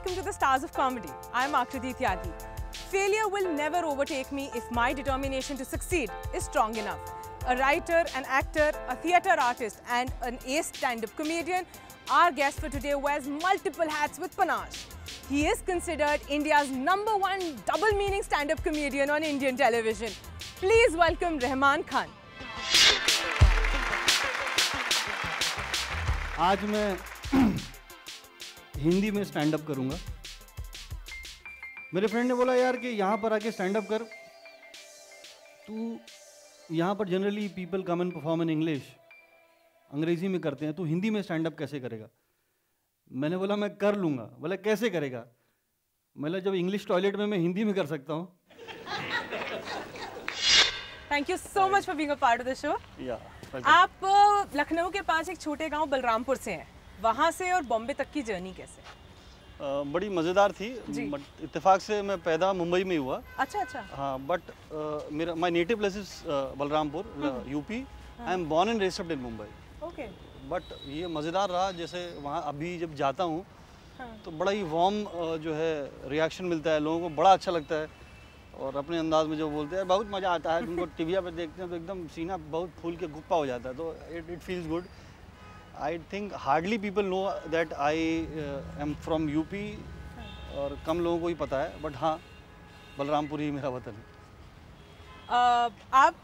welcome to the Stars of Comedy. I am Akriti Tyagi. Failure will never overtake me if my determination to succeed is strong enough. A writer, an actor, a theatre artist and an ace stand-up comedian, our guest for today wears multiple hats with panache. He is considered India's #1 double meaning stand-up comedian on Indian television. Please welcome Rahman Khan. आज मैं हिंदी में stand up करूंगा। मेरे friend ने बोला यार कि यहाँ पर आके स्टैंड अप कर, तू यहाँ पर generally people come and perform in English, अंग्रेजी में करते हैं, तू हिंदी में स्टैंड अप कैसे करेगा? मैंने बोला मैं कर लूँगा। बोला कैसे करेगा? बोला जब इंग्लिश टॉयलेट में मैं हिंदी में कर सकता हूँ। Thank you so much for being a part of the show. आप लखनऊ के पास एक छोटे गांव बलरामपुर से हैं। वहाँ से और बॉम्बे तक की जर्नी कैसे? बड़ी मज़ेदार थी। इत्तेफाक से मैं पैदा मुंबई में हुआ। अच्छा। हाँ, बट मेरा my native place is Balrampur, UP. I am born and raised in Mumbai. Okay. But ये मज़ेदार रहा, जैसे वहाँ अभी जब जाता हूँ तो बड़ा ही वार्म जो है रिएक्शन मिलता है, लोगों को बड़ा अच्छा लगता है और अपने अंदाज में जो बोलते हैं बहुत मज़ा आता है। उनको टीवी पे देखते हैं तो एकदम सीना बहुत फूल के गुप्पा हो जाता है, तो it feels good. I think hardly people know that I am from UP और कम लोगों को ही पता है, बट हाँ बलरामपुर ही मेरा वतन है। आप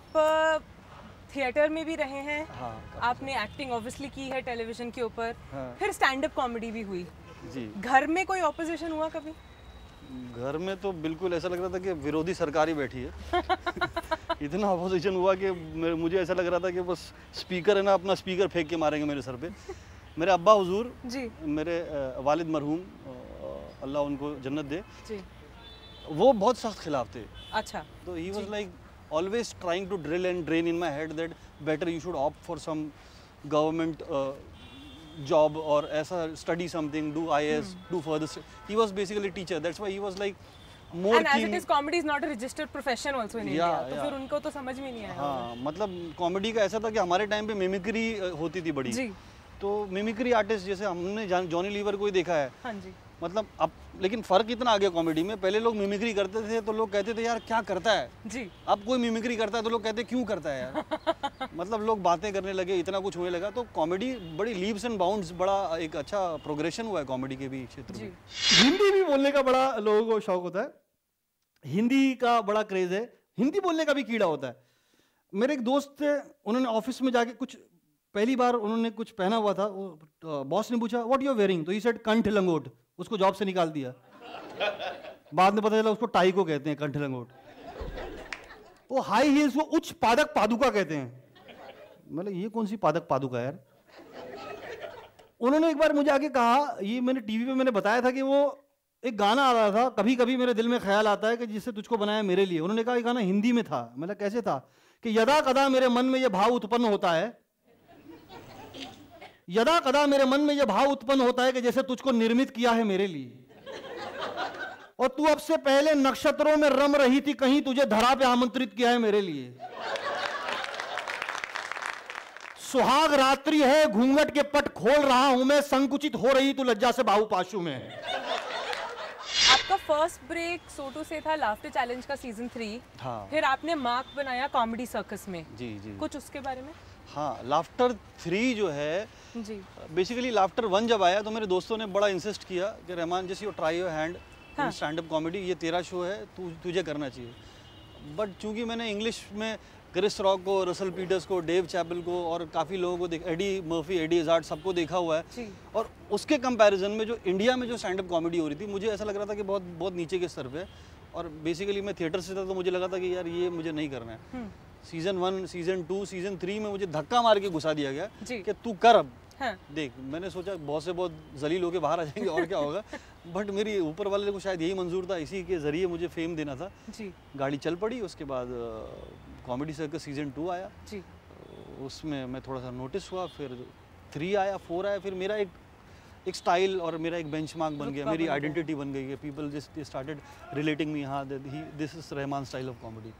थिएटर में भी रहे हैं। हाँ, आपने एक्टिंग ऑब्वियसली की है टेलीविजन के ऊपर। हाँ। फिर स्टैंड अप कॉमेडी भी हुई जी। घर में कोई ऑपोजिशन हुआ कभी? घर में तो बिल्कुल ऐसा लग रहा था कि विरोधी सरकार ही बैठी है। इतना अपोजिशन हुआ कि मुझे ऐसा लग रहा था कि बस स्पीकर है ना, अपना स्पीकर फेंक के मारेंगे मेरे सर पे। मेरे अब्बा हुजूर जी, मेरे वालिद मरहूम, अल्लाह उनको जन्नत दे जी, वो बहुत सख्त खिलाफ थे। अच्छा। तो he was like always trying to drill and drain in my head that better you should opt for some government job or ऐसा study something, do IAS, do further. He was basically a teacher. That's why he was like more And keen. as it is, comedy is not a registered profession also in India. तो फिर उनको तो समझ में नहीं आया। हाँ, मतलब कॉमेडी का ऐसा था कि हमारे टाइम पे मिमिक्री होती थी बड़ी। जी। तो मिमिक्री आर्टिस्ट जैसे हमने जॉनी लीवर को ही देखा है। हाँ जी। मतलब अब लेकिन फ़र्क इतना आ गया कॉमेडी में। पहले लोग मिमिक्री करते थे तो लोग कहते थे यार क्या करता है जी। अब कोई मिमिक्री करता है तो लोग कहते क्यों करता है यार। मतलब लोग बातें करने लगे, इतना कुछ होने लगा। तो कॉमेडी बड़ी लीव्स एंड बाउंड्स, बड़ा एक अच्छा प्रोग्रेशन हुआ है कॉमेडी के भी क्षेत्र में। हिंदी भी बोलने का बड़ा लोगों को शौक होता है, हिंदी का बड़ा क्रेज है, हिंदी बोलने का भी कीड़ा होता है। मेरे एक दोस्त थे, उन्होंने ऑफिस में जाके कुछ पहली बार उन्होंने कुछ पहना हुआ था, बॉस ने पूछा व्हाट यू आर वेयरिंग, तो ही सेड कंठ लंगोट, उसको जॉब से निकाल दिया। बाद में पता चला उसको टाई को कहते हैं कंठ लंगोट। वो हाई हील्स को उच्च पादक पादुका कहते हैं। मतलब ये कौन सी पादक पादुका यार। उन्होंने एक बार मुझे आके कहा, ये मैंने टीवी पे मैंने बताया था कि वो एक गाना आ रहा था, कभी कभी मेरे दिल में ख्याल आता है कि जिससे तुझको बनाया मेरे लिए। उन्होंने कहा ये गाना हिंदी में था। मतलब कैसे था कि यदा कदा मेरे मन में ये भाव उत्पन्न होता है, यदा कदा मेरे मन में यह भाव उत्पन्न होता है कि जैसे तुझको निर्मित किया है मेरे लिए, और तू अब से पहले नक्षत्रों में रम रही थी, कहीं तुझे धरा पे आमंत्रित किया है मेरे लिए। सुहाग रात्रि है, घूंघट के पट खोल रहा हूं मैं, संकुचित हो रही तू लज्जा से बाहु पाशु में। आपका फर्स्ट ब्रेक सोटू से था लाफ्टर चैलेंज का सीजन 3। हाँ। फिर आपने मार्क बनाया कॉमेडी सर्कस में। जी जी। कुछ उसके बारे में? हाँ, लाफ्टर 3 जो है जी, बेसिकली लाफ्टर 1 जब आया तो मेरे दोस्तों ने बड़ा इंसिस्ट किया कि रहमान जैसे you try your hand in stand up comedy, ये तेरा शो है, तुझे करना चाहिए। बट चूंकि मैंने इंग्लिश में क्रिस रॉक को, रसल पीटर्स को, डेव चैपल को और काफ़ी लोगों को एडी मर्फी, एडी इजार्ड सबको देखा हुआ है जी। और उसके कंपैरिजन में जो इंडिया में जो स्टैंड अप कॉमेडी हो रही थी, मुझे ऐसा लग रहा था कि बहुत बहुत नीचे के स्तर पे। और बेसिकली मैं थिएटर से था तो मुझे लगा था कि यार ये मुझे नहीं करना है। सीजन 1, सीजन 2, सीजन 3 में मुझे धक्का मार के घुसा दिया गया कि तू कर अब। हाँ। देख, मैंने सोचा बहुत से बहुत जलील होके बाहर आ जाएंगे और क्या होगा। बट मेरी ऊपर वाले को शायद यही मंजूर था, इसी के जरिए मुझे फेम देना था जी। गाड़ी चल पड़ी। उसके बाद कॉमेडी सर्कस सीजन 2 आया जी। उसमें मैं थोड़ा सा नोटिस हुआ, फिर 3 आया, 4 आया, फिर मेरा एक स्टाइल और मेरा एक बेंचमार्क बन गया, मेरी आइडेंटिटी बन गई है। पीपल जस्ट स्टार्टेड रिलेटिंग मी, हाँ this is Rahman style of comedy.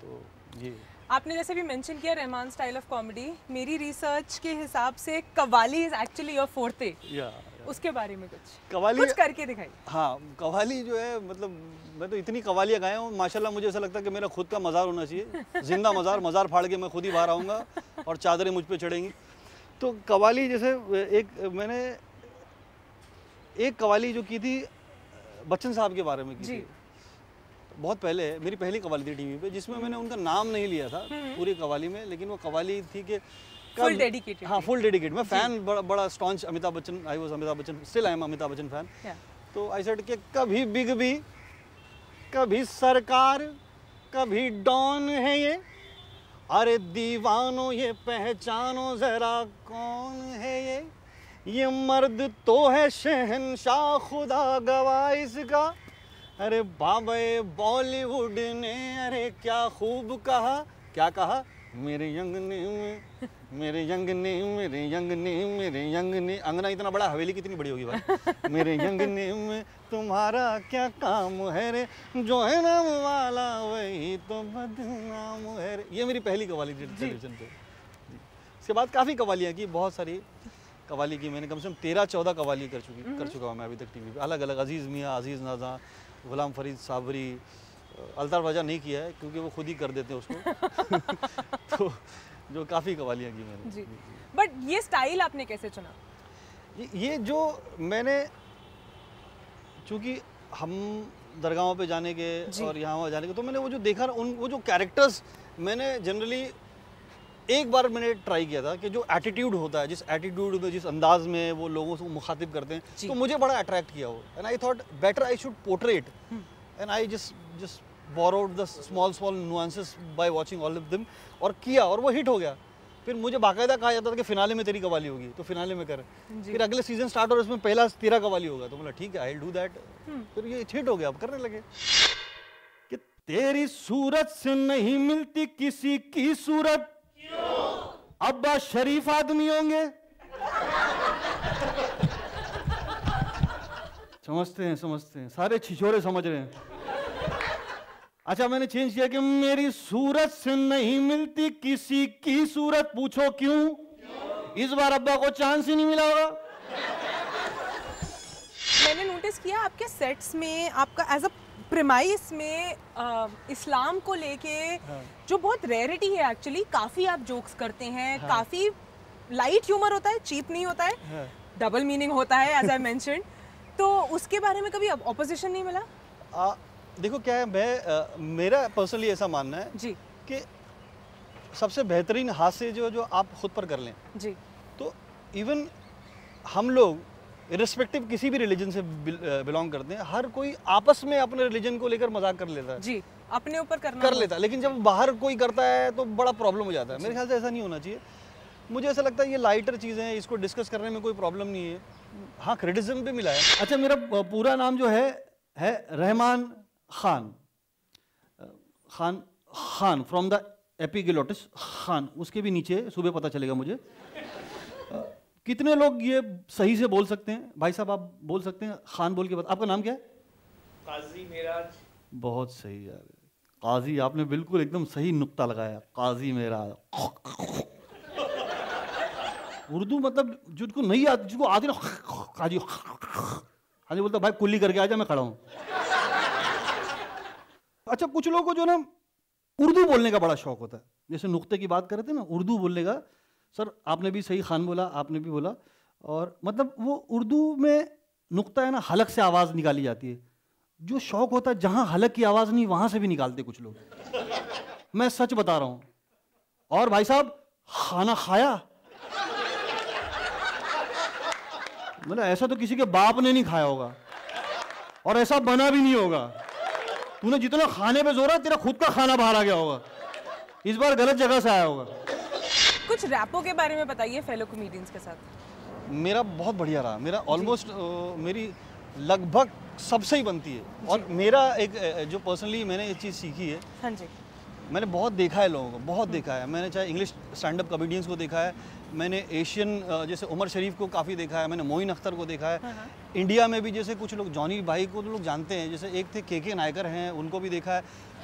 तो ये आपने जैसे भी मेंशन किया रहमान स्टाइल ऑफ कॉमेडी, मेरी रिसर्च के हिसाब से qawwali is actually your forte. उसके बारे में कव्वाली कुछ करके दिखाइए। हाँ, कव्वाली जो है मतलब मैं तो इतनी कव्वालियाँ गाया हूँ माशाल्लाह, मुझे ऐसा लगता है कि मेरा खुद का मज़ार होना चाहिए, जिंदा मज़ार फाड़ के मैं खुद ही बाहर आऊँगा और चादरें मुझ पे चढ़ेंगी। तो कव्वाली जैसे मैंने एक कव्वाली जो की थी बच्चन साहब के बारे में की थी, बहुत पहले मेरी पहली कव्वाली थी टीवी पे, जिसमें मैंने उनका नाम नहीं लिया था पूरी कव्वाली में, लेकिन वो कव्वाली थी कि फुल डेडिकेटेड। हाँ, फुल डेडिकेटेड। मैं फैन बड़ा staunch Amitabh Bachchan, I was Amitabh Bachchan, still I am Amitabh Bachchan fan. तो आई सेड कि कभी बिग बी, कभी सरकार, कभी डॉन है ये, अरे दीवानों ये पहचानो जरा कौन है ये मर्द तो है शहंशाह खुदा गवाह इसका, अरे बाबे बॉलीवुड ने अरे क्या खूब कहा, क्या कहा, मेरे यंग ने मेरे यंग ने मेरे यंग ने मेरे यंग ने, अंगना इतना बड़ा, हवेली कितनी बड़ी होगी भाई, मेरे यंग ने में तुम्हारा क्या काम है रे, जो है नाम वाला वही तो बदनाम है रे। ये मेरी पहली कव्वाली थी टेलीविजन पे। इसके बाद काफ़ी कव्वालियाँ की, बहुत सारी कव्वाली की मैंने, कम से कम 13-14 कव्वाली कर चुका हूँ मैं अभी तक टीवी पे, अलग अलग। अजीज़ मियाँ, अजीज़ नाज़ा, गुलाम फरीद साबरी, अल्ताफ़ राजा नहीं किया है क्योंकि वो खुद ही कर देते हैं उसको तो जो काफ़ी कव्वालियाँ की मैंने जी। बट ये स्टाइल आपने कैसे चुना? ये जो मैंने, चूँकि हम दरगाहों पे जाने के और यहाँ वहाँ जाने के, तो मैंने वो जो देखा वो जो कैरेक्टर्स मैंने जनरली एक बार मैंने ट्राई किया था कि जो एटीट्यूड होता है, जिस एटीट्यूड में, जिस अंदाज में वो लोगों से मुखातिब करते हैं, तो मुझे बड़ा अट्रैक्ट किया वो, and I thought better I should portrait, and I just borrowed the small nuances by watching all of them और किया, और वो हिट हो गया। फिर मुझे बाकायदा कहा जाता था कि फिनाले में तेरी कव्वाली होगी, तो फिनाले में कर, फिर अगले सीजन स्टार्ट और इसमें पहला तेरा कव्वाली होगा, तो बोला ठीक है, आई विल डू दैट। फिर ये हिट हो गया, अब करने लगे कि तेरी सूरत से नहीं मिलती किसी की सूरत, अब्बा शरीफ आदमी होंगे। समझते हैं सारे छिछोरे समझ रहे हैं। अच्छा, मैंने चेंज किया कि मेरी सूरत से नहीं मिलती किसी की सूरत, पूछो क्यों? इस बार अब्बा को चांस ही नहीं मिला होगा। मैंने नोटिस किया आपके सेट्स में, आपका एज अ प्रेमाइस में इस्लाम को लेके जो बहुत रेयरिटी है एक्चुअली, काफ़ी आप जोक्स करते हैं, काफ़ी लाइट ह्यूमर होता है, चीप नहीं होता है, डबल मीनिंग होता है एज आई मेंशन्ड। तो उसके बारे में कभी ऑपोजिशन नहीं मिला? देखो क्या है, मेरा पर्सनली ऐसा मानना है जी कि सबसे बेहतरीन हास्य जो आप खुद पर कर लें जी, तो इवन हम लोग इर्रेस्पेक्टिव किसी भी रिलीजन से बिलोंग करते हैं, हर कोई आपस में अपने रिलीजन को लेकर मजाक कर लेता है जी, अपने ऊपर कर लेता है, लेकिन जब बाहर कोई करता है तो बड़ा प्रॉब्लम हो जाता है। मेरे ख्याल से ऐसा नहीं होना चाहिए। मुझे ऐसा लगता है ये लाइटर चीज़ें हैं, इसको डिस्कस करने में कोई प्रॉब्लम नहीं है। हाँ, क्रिटिसिज्म भी मिला है। अच्छा, मेरा पूरा नाम जो है Rahman Khan from the epiglottis Khan, उसके भी नीचे सुबह पता चलेगा मुझे। कितने लोग ये सही से बोल सकते हैं? भाई साहब आप बोल सकते हैं खान बोल के बाद। आपका नाम क्या है? काजी मेराज। बहुत सही यार, काजी, आपने बिल्कुल एकदम सही नुक्ता लगाया, काजी मेराज। उर्दू मतलब जिसको नहीं आती, जिसको आती ना, काजी काजी बोलता, भाई कुल्ली करके आ जा, मैं खड़ा हूँ। अच्छा, कुछ लोगों को जो ना उर्दू बोलने का बड़ा शौक होता है, जैसे नुक्ते की बात कर रहे थे ना, उर्दू बोलने का। सर आपने भी सही खान बोला, आपने भी बोला, और मतलब वो उर्दू में नुक्ता है ना, हलक से आवाज़ निकाली जाती है। जो शौक होता है, जहाँ हलक की आवाज़ नहीं वहाँ से भी निकालते कुछ लोग, मैं सच बता रहा हूँ। और भाई साहब, खाना खाया, मतलब ऐसा तो किसी के बाप ने नहीं खाया होगा, और ऐसा बना भी नहीं होगा। तूने जितना खाने पे जोर है, तेरा खुद का खाना बाहर आ गया होगा, इस बार गलत जगह से आया होगा। कुछ रैपों के बारे में बताइए फेलो कॉमेडियंस के साथ। मेरा बहुत बढ़िया रहा, मेरा ऑलमोस्ट मेरी लगभग सबसे ही बनती है। और मेरा एक जो पर्सनली मैंने ये चीज़ सीखी है, हाँ जी, मैंने बहुत देखा है लोगों को, बहुत देखा है मैंने, चाहे इंग्लिश स्टैंड अप कॉमेडियंस को देखा है मैंने, एशियन जैसे उमर शरीफ को काफ़ी देखा है मैंने, मोइन अख्तर को देखा है, इंडिया में भी जैसे कुछ लोग, जॉनी भाई को तो लोग जानते हैं, जैसे एक थे के नायकर हैं, उनको भी देखा है।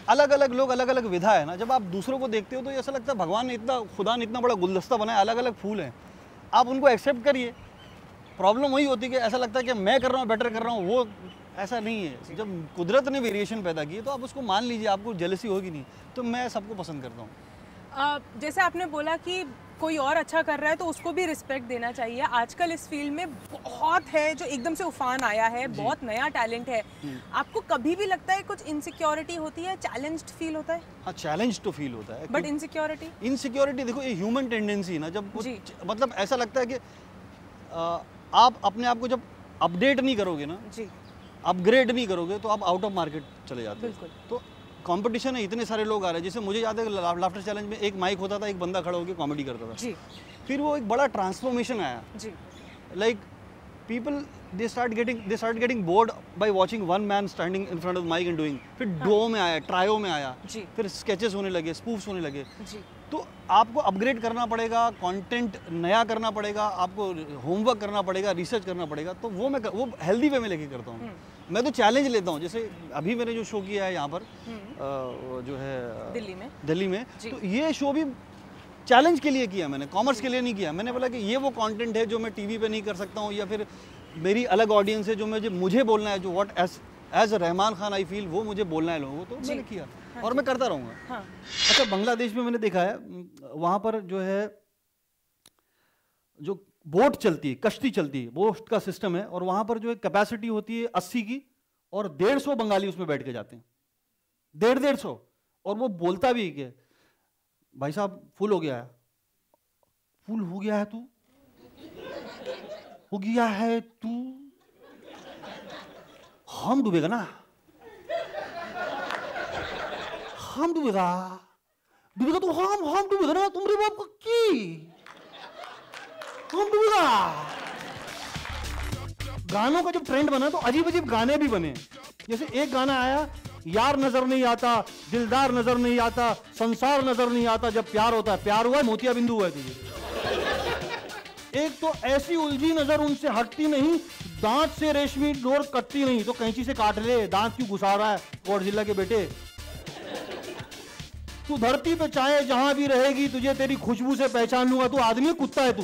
अलग अलग लोग, अलग अलग विधा है ना। जब आप दूसरों को देखते हो तो ऐसा लगता है भगवान ने इतना, खुदा ने इतना बड़ा गुलदस्ता बनाया, अलग अलग फूल हैं, आप उनको एक्सेप्ट करिए, प्रॉब्लम वही होती है कि ऐसा लगता है कि मैं कर रहा हूँ, बेटर कर रहा हूँ, वो ऐसा नहीं है। जब कुदरत ने वेरिएशन पैदा की तो आप उसको मान लीजिए, आपको जेलसी होगी नहीं। तो मैं सबको पसंद करता हूँ। जैसे आपने बोला कि कोई और अच्छा कर रहा है तो उसको भी रिस्पेक्ट देना चाहिए। आजकल इस फील्ड में बहुत है जो एकदम से उफान आया है, बहुत नया टैलेंट है। आपको कभी भी लगता है कुछ इनसिक्योरिटी होती है, चैलेंज्ड फील होता है? हाँ, चैलेंज तो फील होता है। But insecurity? इनसिक्योरिटी देखो, ये ह्यूमन टेंडेंसी ना, जब मतलब ऐसा लगता है कि आप अपने आप को जब अपडेट नहीं करोगे ना जी, अपग्रेड नहीं करोगे तो आप आउट ऑफ मार्केट चले जाते हो। तो कंपटीशन है, इतने सारे लोग आ रहे हैं। जैसे मुझे याद है लाफ्टर चैलेंज में एक माइक होता था, एक बंदा खड़ा होकर कॉमेडी करता था जी। फिर वो एक बड़ा ट्रांसफॉर्मेशन आया जी। Like people they start getting bored by watching one man standing in front of mic and doing. फिर डुओ में आया, ट्रायो में आया जी। फिर स्केचेस होने लगे, स्पूफ्स होने लगे जी। तो आपको अपग्रेड करना पड़ेगा, कंटेंट नया करना पड़ेगा, आपको होमवर्क करना पड़ेगा, रिसर्च करना पड़ेगा। तो वो हेल्दी वे में लेके करता हूँ। मैं तो चैलेंज लेता हूँ। जैसे अभी मैंने जो शो किया है यहाँ पर जो है दिल्ली में तो ये शो भी चैलेंज के लिए किया मैंने, कॉमर्स के लिए नहीं किया। मैंने बोला कि ये वो कंटेंट है जो मैं टीवी पे नहीं कर सकता हूँ, या फिर मेरी अलग ऑडियंस है जो मुझे बोलना है, जो what as Rahman Khan I feel, वो मुझे बोलना है लोगों को। तो मैंने किया और मैं करता रहूँगा। हाँ। अच्छा, बांग्लादेश में मैंने देखा है, वहाँ पर जो है जो बोट चलती है, कश्ती चलती है, बोट का सिस्टम है, और वहाँ पर जो है कैपेसिटी होती है 80 की, और 150 बंगाली उसमें बैठ के जाते हैं, 150। और वो बोलता भी है कि भाई साहब फुल हो गया है, फुल हो गया है तू, हो गया है तू, हम डूबेगा ना, हम डूबेगा तो हम डूबेगा ना, तुम्हारे बाप का की हम डूबेगा। गानों का जब ट्रेंड बना तो अजीब अजीब गाने भी बने। जैसे एक गाना आया, यार नजर नहीं आता, दिलदार नजर नहीं आता, संसार नजर नहीं आता, जब प्यार होता है, प्यार हुआ है, मोतिया बिंदु हुआ है तुझे। एक तो ऐसी उलझी नजर उनसे हटती नहीं, दांत से रेशमी डोर कटती नहीं, तो कैंची से काट ले, दांत क्यों घुसा रहा है गौरजिला के बेटे। तू धरती पे चाहे जहां भी रहेगी, तुझे तेरी खुशबू से पहचान लूंगा, तू आदमी कुत्ता है तू।